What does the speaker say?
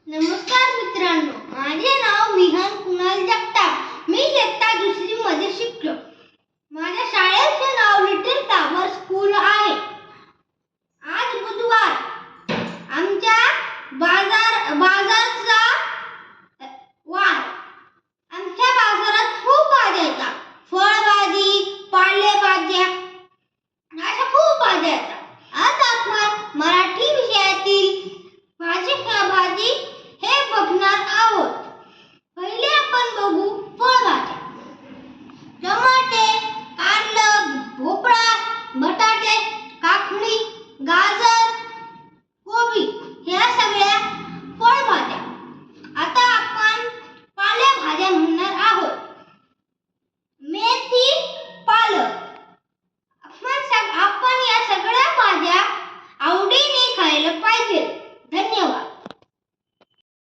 नमस्कार मित्रांनो, माझे नाव विहान कुणाल जगताप. मी इयत्ता दुसरी मध्ये शिकलो. माझ्या शाळेचे नाव लिटिल टावर स्कूल आहे. आज बुधवार. आमच्या बाजारचा वार. आमच्या बाजारात खूप भाज्या येतात. फळभाजी, पालेभाज्या अशा खूप भाज्या येतात. आज आपण मराठी विषयातील भाजी हे बघणार आहोत.